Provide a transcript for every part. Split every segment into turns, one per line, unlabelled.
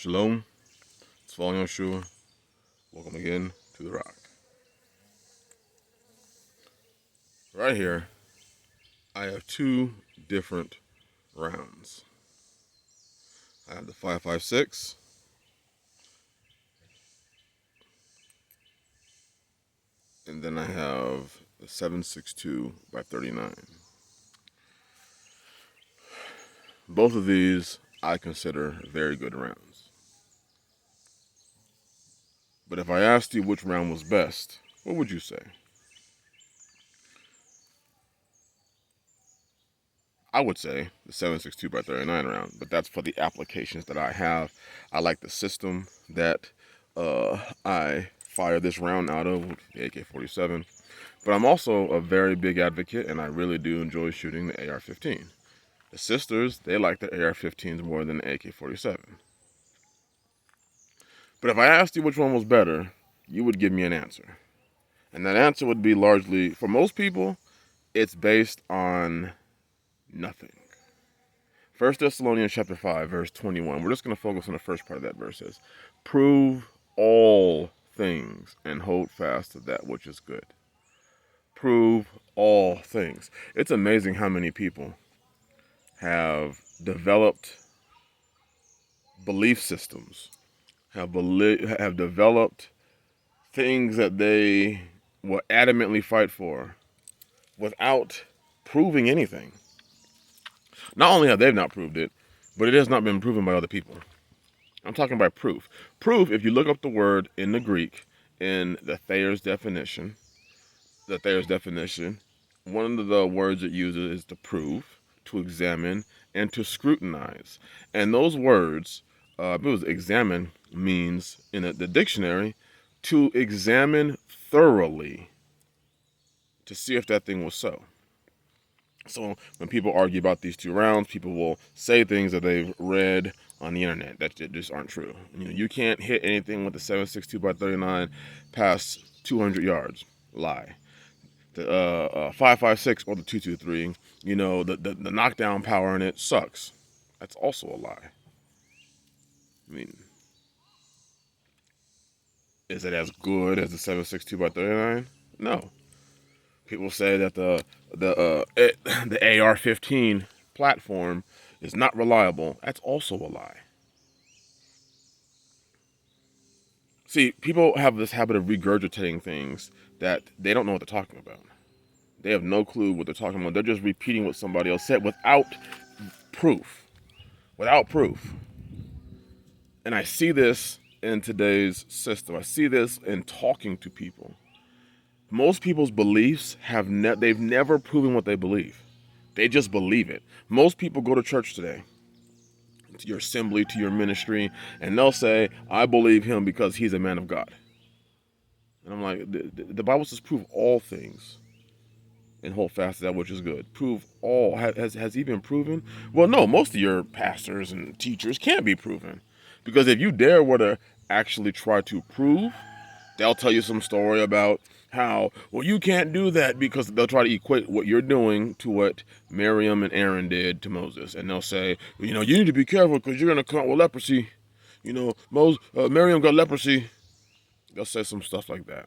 Shalom, it's Falling Yoshua. Welcome again to the Rock. Right here, I have two different rounds. I have the 5.56 and then I have the 7.62 by 39. Both of these I consider very good rounds. But if I asked you which round was best, what would you say? I would say the 7.62 by 39 round, but that's for the applications that I have. I like the system that I fire this round out of, the AK-47. But I'm also a very big advocate, and I really do enjoy shooting the AR-15. The sisters, they like the AR-15s more than the AK-47. But if I asked you which one was better, you would give me an answer. And that answer would be largely, for most people, it's based on nothing. 1 Thessalonians chapter 5, verse 21. We're just going to focus on the first part of that verse. Says, prove all things and hold fast to that which is good. Prove all things. It's amazing how many people have developed belief systems, have developed things that they will adamantly fight for without proving anything. Not only have they not proved it, but it has not been proven by other people. I'm talking about proof. Proof, if you look up the word in the Greek, in the Thayer's definition, one of the words it uses is to prove, to examine, and to scrutinize. And those words, examine means, in the dictionary, to examine thoroughly to see if that thing was so. So when people argue about these two rounds, people will say things that they've read on the internet that just aren't true. You can't hit anything with the 7.62 by 39 past 200 yards. Lie. The 5.56 or the 2.23, the knockdown power in it sucks. That's also a lie. Is it as good as the 7.62 by 39? No. People say that the AR-15 platform is not reliable. That's also a lie. See, people have this habit of regurgitating things that they don't know what they're talking about. They have no clue what they're talking about. They're just repeating what somebody else said without proof. And I see this in today's system. I see this in talking to people. Most people's beliefs they've never proven what they believe. They just believe it. Most people go to church today, to your assembly, to your ministry, and they'll say, I believe him because he's a man of God. And I'm like, the Bible says prove all things and hold fast to that which is good. Prove all. Has he been proven? Well, no, most of your pastors and teachers can't be proven. Because if you dare were to actually try to prove, they'll tell you some story about how, well, you can't do that, because they'll try to equate what you're doing to what Miriam and Aaron did to Moses. And they'll say, you need to be careful because you're going to come out with leprosy. Miriam got leprosy. They'll say some stuff like that.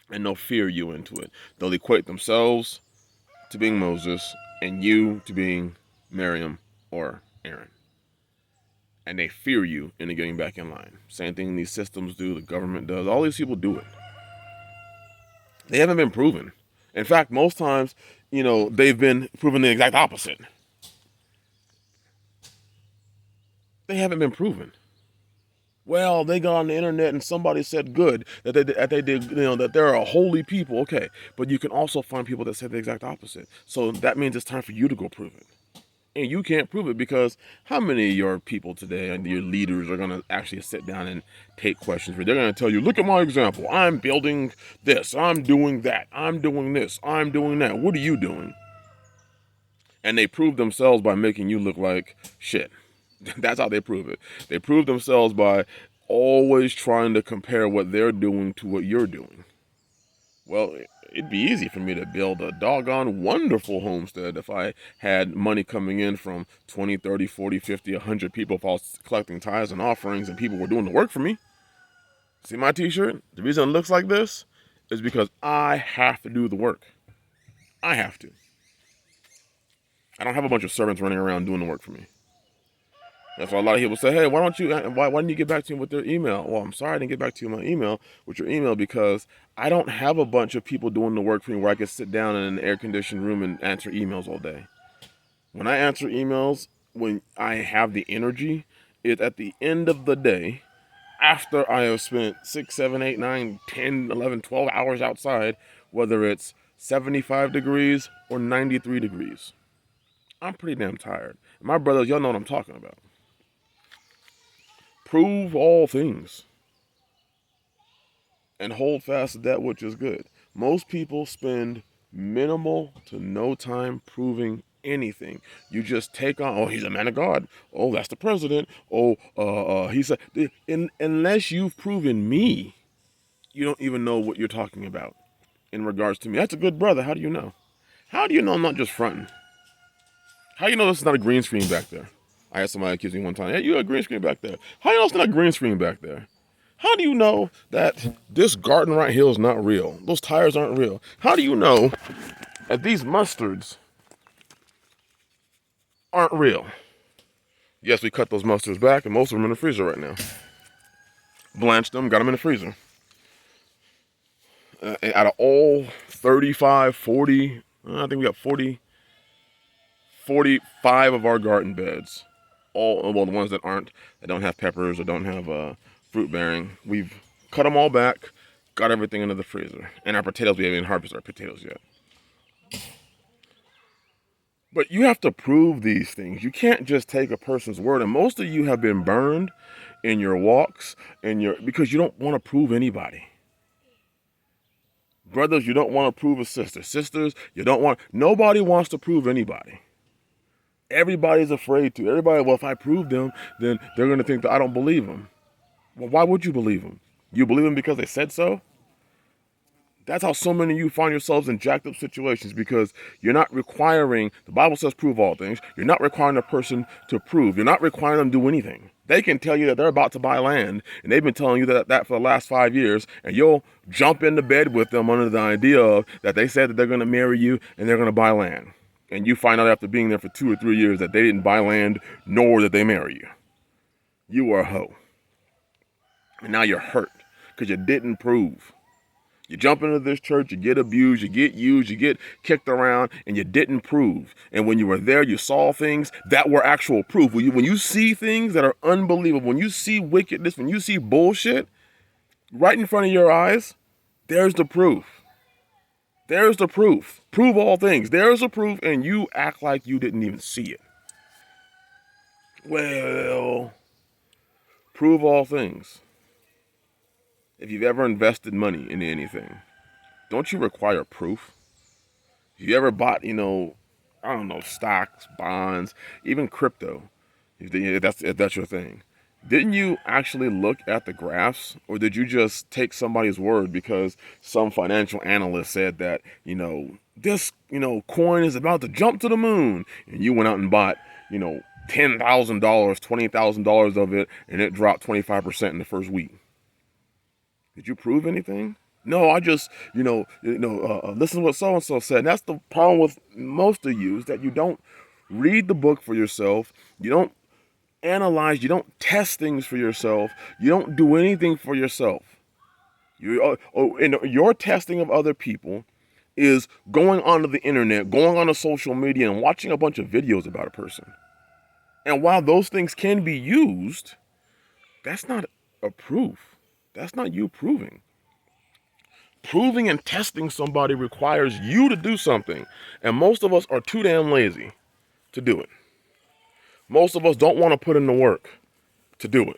And they'll fear you into it. They'll equate themselves to being Moses and you to being Miriam or Aaron. And they fear you into getting back in line. Same thing these systems do, the government does. All these people do it. They haven't been proven. In fact, most times, they've been proven the exact opposite. They haven't been proven. Well, they got on the internet and somebody said good, that they did, that they're a holy people. Okay, but you can also find people that say the exact opposite. So that means it's time for you to go prove it. And you can't prove it, because how many of your people today and your leaders are going to actually sit down and take questions? They're going to tell you, look at my example. I'm building this. I'm doing that. I'm doing this. I'm doing that. What are you doing? And they prove themselves by making you look like shit. That's how they prove it. They prove themselves by always trying to compare what they're doing to what you're doing. Well, It'd be easy for me to build a doggone wonderful homestead if I had money coming in from 20, 30, 40, 50, 100 people if I was collecting tithes and offerings and people were doing the work for me. See my t-shirt? The reason it looks like this is because I have to do the work. I have to. I don't have a bunch of servants running around doing the work for me. That's why a lot of people say, hey, why didn't you get back to me with their email? Well, I'm sorry I didn't get back to you with your email because I don't have a bunch of people doing the work for me where I can sit down in an air-conditioned room and answer emails all day. When I answer emails, when I have the energy, it's at the end of the day, after I have spent 6, 7, 8, 9, 10, 11, 12 hours outside, whether it's 75 degrees or 93 degrees. I'm pretty damn tired. And my brothers, y'all know what I'm talking about. Prove all things and hold fast to that which is good. Most people spend minimal to no time proving anything. You just take on, oh, he's a man of God. Oh, that's the president. Oh, he said, unless you've proven me, you don't even know what you're talking about in regards to me. That's a good brother. How do you know? How do you know I'm not just fronting? How do you know this is not a green screen back there? I had somebody accuse me one time, hey, you got a green screen back there. How do you know it's not a green screen back there? How do you know that this garden right here is not real? Those tires aren't real. How do you know that these mustards aren't real? Yes, we cut those mustards back, and most of them in the freezer right now. Blanched them, got them in the freezer. Out of all 35, 40, I think we got 45 of our garden beds. All, well, the ones that don't have peppers or don't have fruit bearing, we've cut them all back, got everything into the freezer. And our potatoes, we haven't even harvested our potatoes yet. But you have to prove these things. You can't just take a person's word. And most of you have been burned in your walks because you don't want to prove anybody. Brothers, you don't want to prove a sister. Sisters, nobody wants to prove anybody. Everybody's afraid to. Well, if I prove them, then they're going to think that I don't believe them. Well, why would you believe them? You believe them because they said so? That's how so many of you find yourselves in jacked up situations, because you're not requiring, the Bible says prove all things. You're not requiring a person to prove. You're not requiring them to do anything. They can tell you that they're about to buy land, and they've been telling you that for the last 5 years, and you'll jump into bed with them under the idea of that they said that they're going to marry you and they're going to buy land. And you find out after being there for 2 or 3 years that they didn't buy land, nor did they marry you. You are a hoe. And now you're hurt because you didn't prove. You jump into this church, you get abused, you get used, you get kicked around, and you didn't prove. And when you were there, you saw things that were actual proof. When you see things that are unbelievable, when you see wickedness, when you see bullshit right in front of your eyes, there's the proof. There's the proof. Prove all things. There's the proof, and you act like you didn't even see it. Well, prove all things. If you've ever invested money in anything, don't you require proof? If you ever bought, stocks, bonds, even crypto, if that's your thing, didn't you actually look at the graphs, or did you just take somebody's word because some financial analyst said that, this, coin is about to jump to the moon, and you went out and bought, $10,000, $20,000 of it, and it dropped 25% in the first week? Did you prove anything? No, I just, listen to what so-and-so said. And that's the problem with most of you, is that you don't read the book for yourself. You don't analyze. You don't test things for yourself. You don't do anything for yourself. Your testing of other people is going onto the internet, going onto social media, and watching a bunch of videos about a person. And while those things can be used, that's not a proof. That's not you proving. Proving and testing somebody requires you to do something. And most of us are too damn lazy to do it. Most of us don't want to put in the work to do it.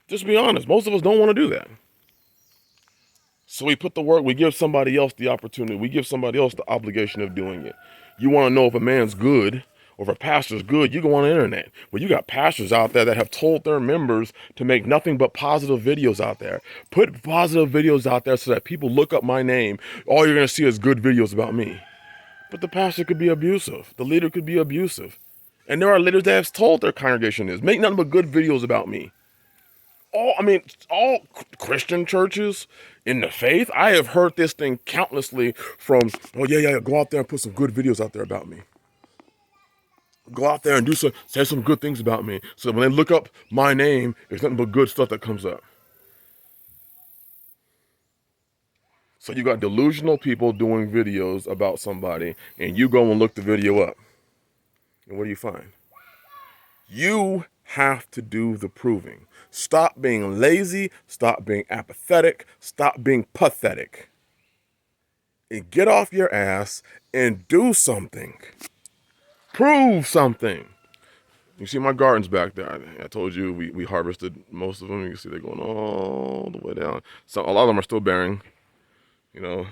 Just be honest. Most of us don't want to do that. So we put the work, we give somebody else the opportunity. We give somebody else the obligation of doing it. You want to know if a man's good Or if a pastor's good, you go on the internet. Well, you got pastors out there that have told their members to make nothing but positive videos out there. Put positive videos out there so that people look up my name. All you're going to see is good videos about me. But the pastor could be abusive. The leader could be abusive. And there are leaders that have told their congregation this. Make nothing but good videos about me. All Christian churches in the faith, I have heard this thing countlessly from, oh yeah, go out there and put some good videos out there about me. Go out there and say some good things about me. So when they look up my name, there's nothing but good stuff that comes up. So you got delusional people doing videos about somebody, and you go and look the video up. And what do you find? You have to do the proving. Stop being lazy. Stop being apathetic. Stop being pathetic. And get off your ass and do something. Prove something. You see my gardens back there. I told you we harvested most of them. You can see they're going all the way down. So a lot of them are still bearing, the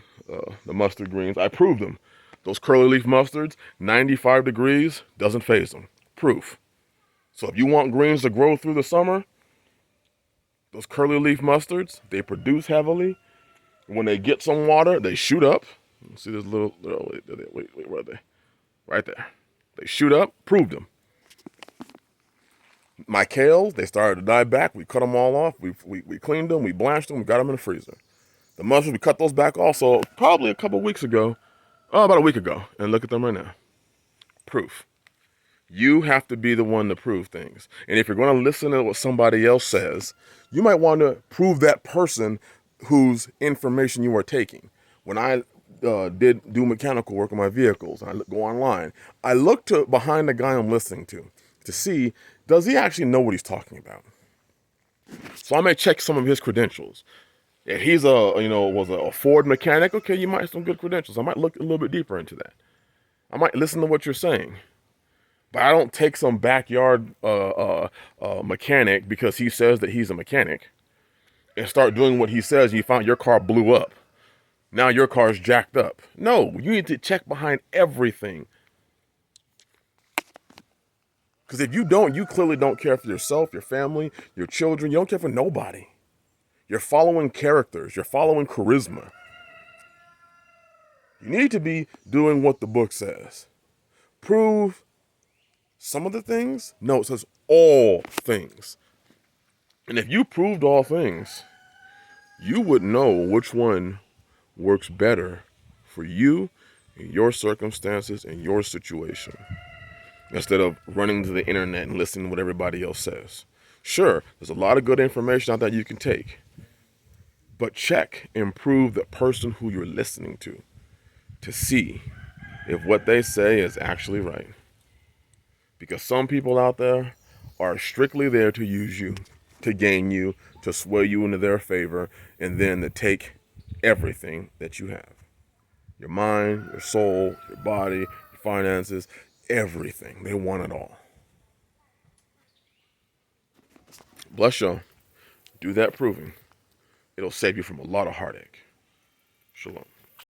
mustard greens. I proved them. Those curly leaf mustards, 95 degrees, doesn't faze them. Proof. So if you want greens to grow through the summer, those curly leaf mustards, they produce heavily. When they get some water, they shoot up. See this little wait, where are they? Right there. They shoot up, proved them. My kales, they started to die back. We cut them all off. We cleaned them. We blanched them. We got them in the freezer. The mushrooms, we cut those back also probably a couple weeks ago. About a week ago. And look at them right now. Proof. You have to be the one to prove things. And if you're going to listen to what somebody else says, you might want to prove that person whose information you are taking. When I do mechanical work on my vehicles, and I go online, I look behind the guy I'm listening to see, does he actually know what he's talking about? So I may check some of his credentials. If he's was a Ford mechanic, okay, you might have some good credentials. I might look a little bit deeper into that. I might listen to what you're saying. But I don't take some backyard mechanic because he says that he's a mechanic and start doing what he says and you find your car blew up. Now your car's jacked up. No, you need to check behind everything. Because if you don't, you clearly don't care for yourself, your family, your children. You don't care for nobody. You're following characters. You're following charisma. You need to be doing what the book says. Prove some of the things? No, it says all things. And if you proved all things, you would know which one works better for you, in your circumstances, and your situation. Instead of running to the internet and listening to what everybody else says. Sure, there's a lot of good information out there you can take. But check and prove the person who you're listening to see if what they say is actually right. Because some people out there are strictly there to use you, to gain you, to sway you into their favor, and then to take everything that you have. Your mind, your soul, your body, your finances, everything. They want it all. Bless y'all. Do that proving. It'll save you from a lot of heartache. Shalom.